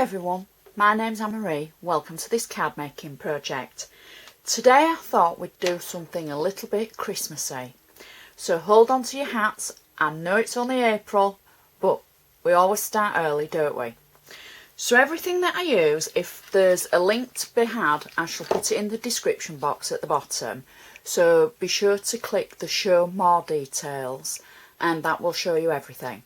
everyone, my name's Anna Marie. Welcome to this card making project. Today I thought we'd do something a little bit Christmassy. So hold on to your hats. I know it's only April, but we always start early, don't we? So everything that I use, if there's a link to be had, I shall put it in the description box at the bottom. So be sure to click the show more details and that will show you everything.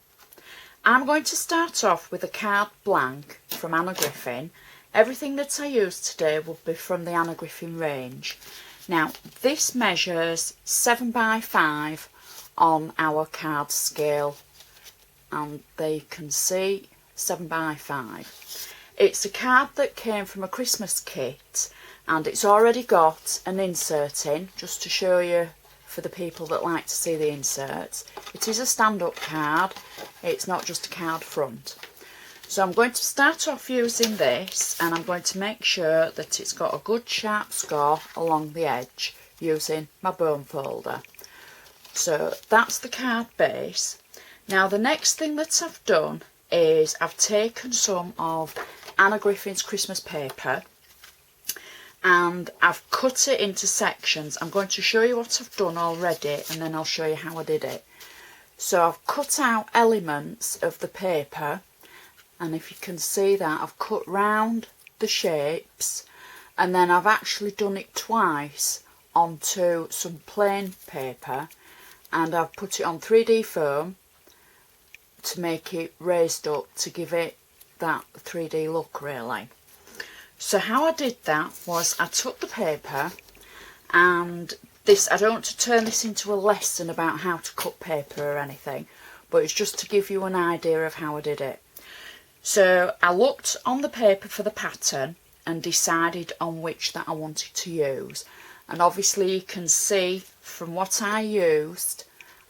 I'm going to start off with a card blank from Anna Griffin. Everything that I use today will be from the Anna Griffin range. Now this measures 7 by 5 on our card scale, and there you can see 7 by 5. It's a card that came from a Christmas kit and it's already got an insert in, just to show you for the people that like to see the inserts. It is a stand-up card, it's not just a card front. So I'm going to start off using this, and I'm going to make sure that it's got a good sharp score along the edge using my bone folder. So that's the card base. Now the next thing that I've done is I've taken some of Anna Griffin's Christmas paper and I've cut it into sections. I'm going to show you what I've done already and then I'll show you how I did it. So I've cut out elements of the paper, and if you can see that, I've cut round the shapes, and then I've actually done it twice onto some plain paper, and I've put it on 3D foam to make it raised up to give it that 3D look really. So how I did that was I took the paper, and this, I don't want to turn this into a lesson about how to cut paper or anything, but it's just to give you an idea of how I did it. So I looked on the paper for the pattern and decided on which that I wanted to use, and obviously you can see from what I used,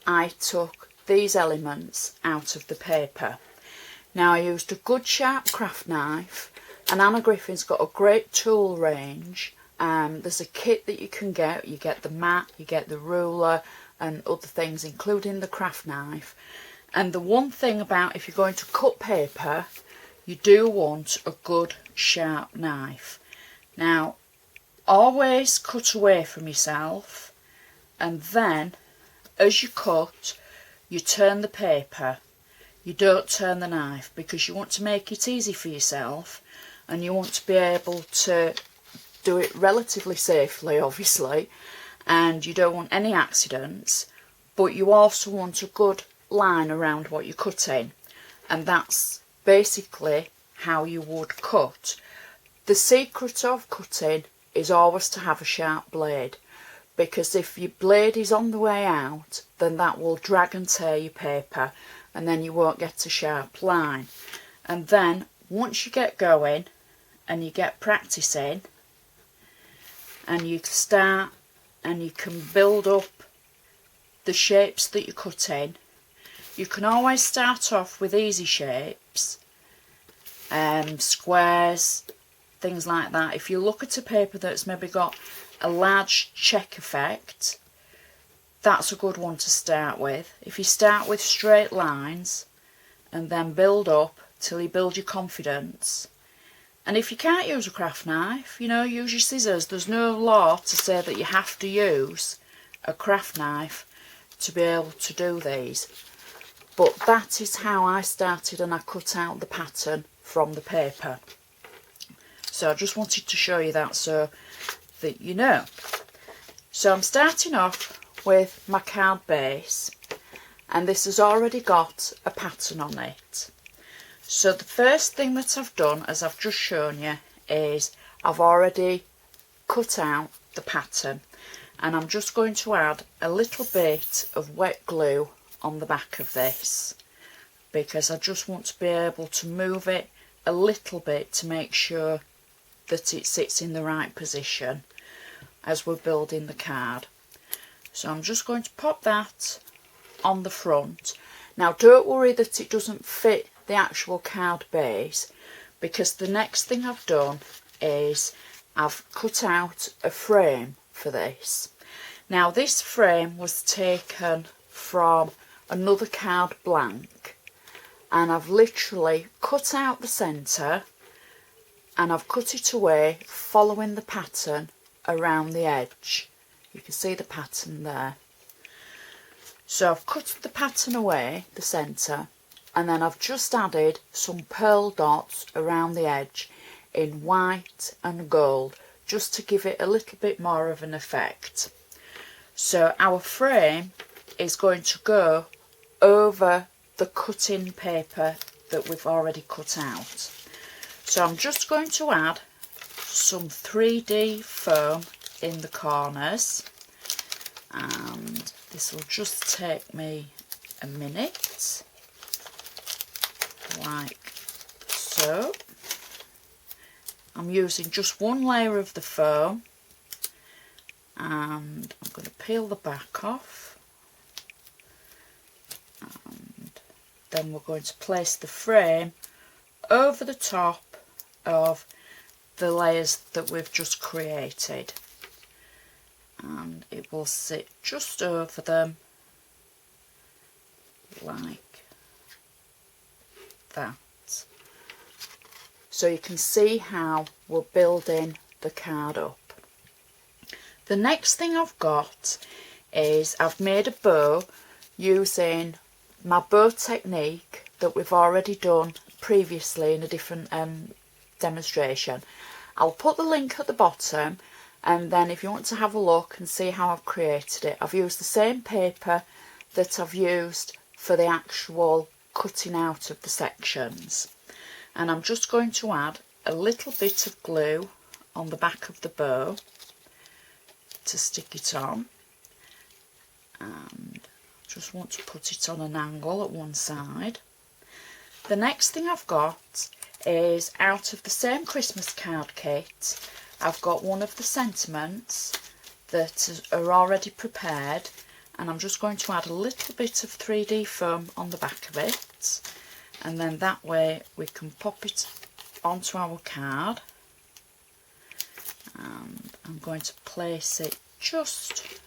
I took these elements out of the paper. Now I used a good sharp craft knife, and Anna Griffin's got a great tool range. There's a kit that you can get. You get the mat, you get the ruler and other things, including the craft knife. And the one thing about, if you're going to cut paper, you do want a good sharp knife. Now always cut away from yourself, and then as you cut you turn the paper. You don't turn the knife, because you want to make it easy for yourself and you want to be able to do it relatively safely, obviously, and you don't want any accidents, but you also want a good line around what you're cutting, and that's basically how you would cut. The secret of cutting is always to have a sharp blade, because if your blade is on the way out, then that will drag and tear your paper, and then you won't get a sharp line. And then once you get going and you get practicing and you start and you can build up the shapes that you're cutting, you can always start off with easy shapes, squares, things like that. If you look at a paper that's maybe got a large check effect, that's a good one to start with. If you start with straight lines and then build up till you build your confidence. And if you can't use a craft knife, you know, use your scissors. There's no law to say that you have to use a craft knife to be able to do these. But that is how I started, and I cut out the pattern from the paper. So I just wanted to show you that so that you know. So I'm starting off with my card base, and this has already got a pattern on it. So the first thing that I've done, as I've just shown you, is I've already cut out the pattern, and I'm just going to add a little bit of wet glue on the back of this, because I just want to be able to move it a little bit to make sure that it sits in the right position as we're building the card. So I'm just going to pop that on the front. Now don't worry that it doesn't fit the actual card base, because the next thing I've done is I've cut out a frame for this. Now this frame was taken from another card blank, and I've literally cut out the centre and I've cut it away following the pattern around the edge. You can see the pattern there. So I've cut the pattern away, the centre, and then I've just added some pearl dots around the edge in white and gold, just to give it a little bit more of an effect. So our frame is going to go over the cut-in paper that we've already cut out. So I'm just going to add some 3D foam in the corners, and this will just take me a minute, like so. I'm using just one layer of the foam, and I'm going to peel the back off, and then we're going to place the frame over the top of the layers that we've just created, and it will sit just over them like that. So you can see how we're building the card up. The next thing I've got is I've made a bow using my bow technique that we've already done previously in a different demonstration. I'll put the link at the bottom, and then if you want to have a look and see how I've created it, I've used the same paper that I've used for the actual cutting out of the sections. And I'm just going to add a little bit of glue on the back of the bow to stick it on, and just want to put it on an angle at one side. The next thing I've got is, out of the same Christmas card kit, I've got one of the sentiments that are already prepared, and I'm just going to add a little bit of 3D foam on the back of it, and then that way we can pop it onto our card. And I'm going to place it just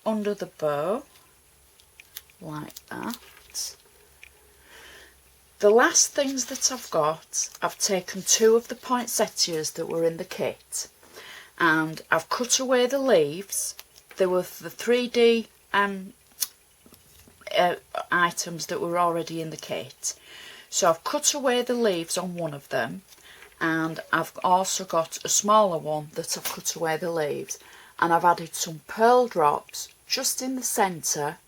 under the bow like that. The last things that I've got, I've taken two of the poinsettias that were in the kit, and I've cut away the leaves. They were the 3D items that were already in the kit. So I've cut away the leaves on one of them, and I've also got a smaller one that I've cut away the leaves, and I've added some pearl drops just in the centre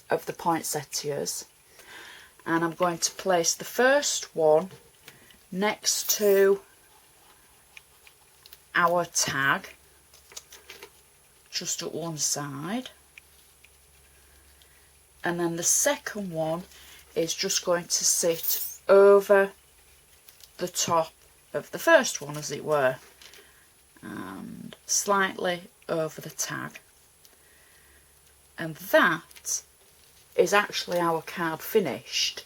of the poinsettias, and I'm going to place the first one next to our tag just at one side, and then the second one is just going to sit over the top of the first one, as it were, and slightly over the tag. And that is actually our card finished.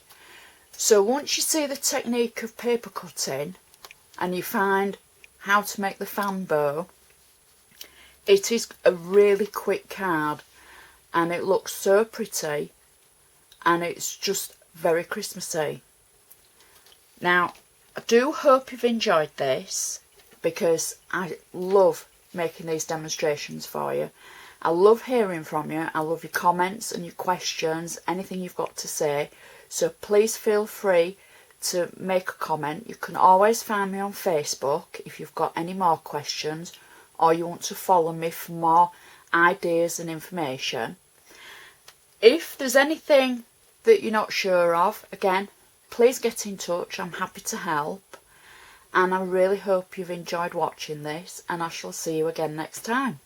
So once you see the technique of paper cutting and you find how to make the fan bow, it is a really quick card, and it looks so pretty, and it's just very Christmassy. Now, I do hope you've enjoyed this, because I love making these demonstrations for you. I love hearing from you. I love your comments and your questions, anything you've got to say. So please feel free to make a comment. You can always find me on Facebook if you've got any more questions, or you want to follow me for more ideas and information. If there's anything that you're not sure of, again, please get in touch. I'm happy to help, and I really hope you've enjoyed watching this, and I shall see you again next time.